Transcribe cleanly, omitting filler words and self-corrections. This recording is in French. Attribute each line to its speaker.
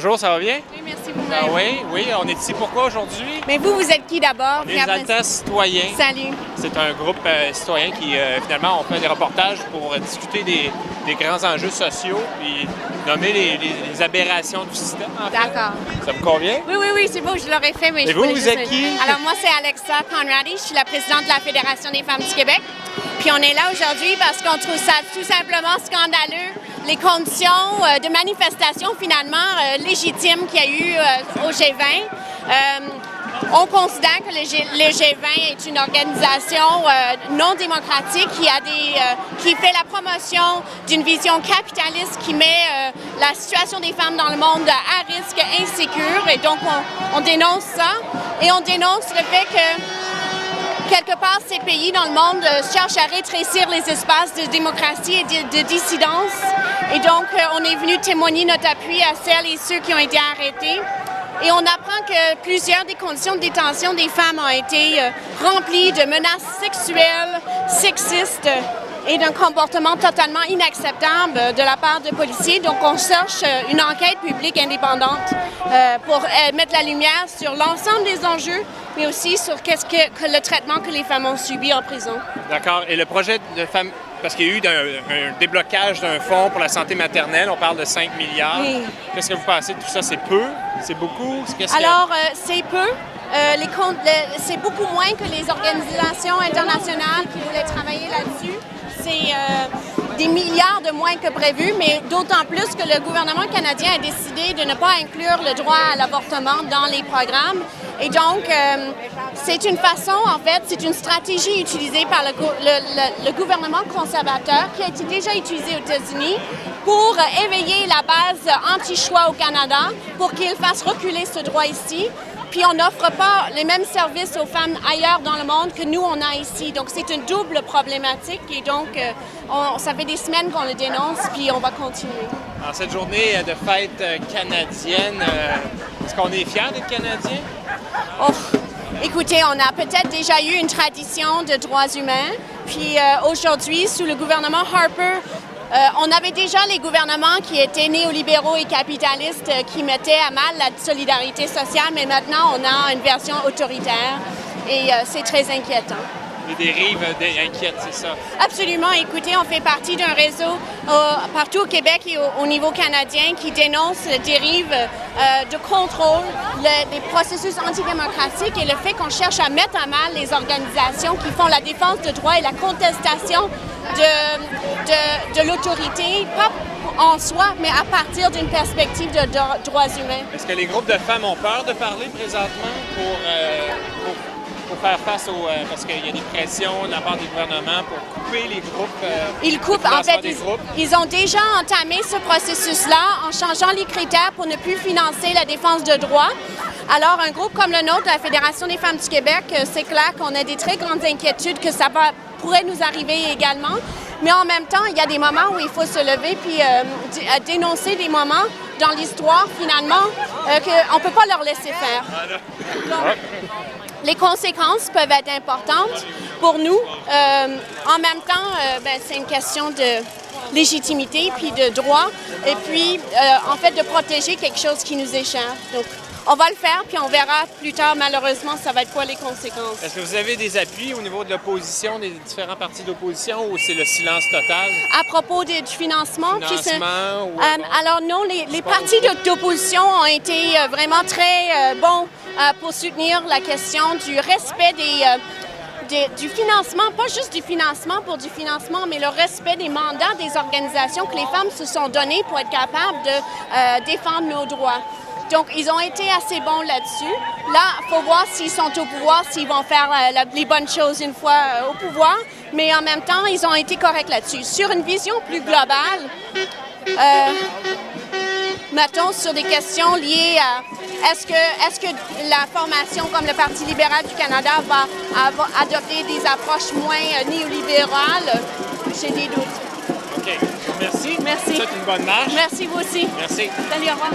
Speaker 1: bonjour, ça va bien?
Speaker 2: Oui, merci vous-même.
Speaker 1: Oui, on est ici pourquoi aujourd'hui?
Speaker 2: Mais vous êtes qui d'abord?
Speaker 1: Les Altas Citoyens.
Speaker 2: Salut.
Speaker 1: C'est un groupe citoyen qui, finalement, on fait des reportages pour discuter des grands enjeux sociaux puis nommer les aberrations du système. En fait.
Speaker 2: D'accord.
Speaker 1: Ça vous convient?
Speaker 2: Oui, c'est beau, je l'aurais fait, mais
Speaker 1: Et vous êtes qui?
Speaker 2: Alors, moi, c'est Alexa Conradi, je suis la présidente de la Fédération des femmes du Québec. Puis on est là aujourd'hui parce qu'on trouve ça tout simplement scandaleux, les conditions de manifestation finalement légitimes qu'il y a eu au G20. On considère que le G20 est une organisation non démocratique qui fait la promotion d'une vision capitaliste qui met la situation des femmes dans le monde à risque insécure. Et donc, on dénonce ça et on dénonce le fait que quelque part, ces pays dans le monde cherchent à rétrécir les espaces de démocratie et de dissidence. Et donc, on est venu témoigner notre appui à celles et ceux qui ont été arrêtés. Et on apprend que plusieurs des conditions de détention des femmes ont été remplies de menaces sexuelles, sexistes et d'un comportement totalement inacceptable de la part de policiers. Donc, on cherche une enquête publique indépendante pour mettre la lumière sur l'ensemble des enjeux, mais aussi sur le traitement que les femmes ont subi en prison. D'accord. Et le projet de femmes, parce qu'il y a eu un déblocage d'un fonds pour la santé maternelle, on parle de 5 milliards. Oui. Qu'est-ce que vous pensez de tout ça? C'est peu? C'est beaucoup? Alors, c'est peu. C'est beaucoup moins que les organisations internationales qui voulaient travailler là-dessus. C'est des milliards de moins que prévu, mais d'autant plus que le gouvernement canadien a décidé de ne pas inclure le droit à l'avortement dans les programmes. Et donc, c'est une façon, en fait, c'est une stratégie utilisée par le gouvernement conservateur qui a été déjà utilisée aux États-Unis pour éveiller la base anti-choix au Canada, pour qu'il fasse reculer ce droit ici. Puis on n'offre pas les mêmes services aux femmes ailleurs dans le monde que nous, on a ici. Donc, c'est une double problématique et donc, ça fait des semaines qu'on le dénonce, puis on va continuer. En cette journée de fête canadienne, est-ce qu'on est fiers d'être Canadiens? Oh, écoutez, on a peut-être déjà eu une tradition de droits humains. Puis aujourd'hui, sous le gouvernement Harper, on avait déjà les gouvernements qui étaient néolibéraux et capitalistes qui mettaient à mal la solidarité sociale, mais maintenant, on a une version autoritaire et c'est très inquiétant. Les dérives inquiètent, c'est ça? Absolument. Écoutez, on fait partie d'un réseau partout au Québec et au niveau canadien qui dénonce les dérives de contrôle, les processus antidémocratiques et le fait qu'on cherche à mettre à mal les organisations qui font la défense de droits et la contestation de l'autorité, pas en soi, mais à partir d'une perspective de droits humains. Est-ce que les groupes de femmes ont peur de parler présentement pour faire face parce qu'il y a des pressions de la part des gouvernements pour couper les groupes? Ils coupent, en fait, ils ont déjà entamé ce processus-là en changeant les critères pour ne plus financer la défense de droits. Alors, un groupe comme le nôtre, la Fédération des femmes du Québec, c'est clair qu'on a des très grandes inquiétudes que ça pourrait nous arriver également. Mais en même temps, il y a des moments où il faut se lever puis dénoncer des moments dans l'histoire, finalement, qu'on ne peut pas leur laisser faire. Donc, les conséquences peuvent être importantes pour nous. En même temps, c'est une question de légitimité puis de droit et puis, en fait, de protéger quelque chose qui nous est cher. Donc, on va le faire, puis on verra plus tard, malheureusement, ça va être quoi les conséquences. Est-ce que vous avez des appuis au niveau de l'opposition, des différents partis d'opposition, ou c'est le silence total? À propos du financement? Alors non, les partis d'opposition ont été vraiment très bons pour soutenir la question du respect du financement, pas juste du financement pour du financement, mais le respect des mandats des organisations que les femmes se sont donnés pour être capables de défendre nos droits. Donc, ils ont été assez bons là-dessus. Là, il faut voir s'ils sont au pouvoir, s'ils vont faire les bonnes choses une fois au pouvoir. Mais en même temps, ils ont été corrects là-dessus. Sur une vision plus globale, mettons sur des questions liées à est-ce que la formation comme le Parti libéral du Canada va adopter des approches moins néolibérales, j'ai des doutes. OK. Merci. Merci. C'est une bonne marche. Merci, vous aussi. Merci. Salut, au revoir.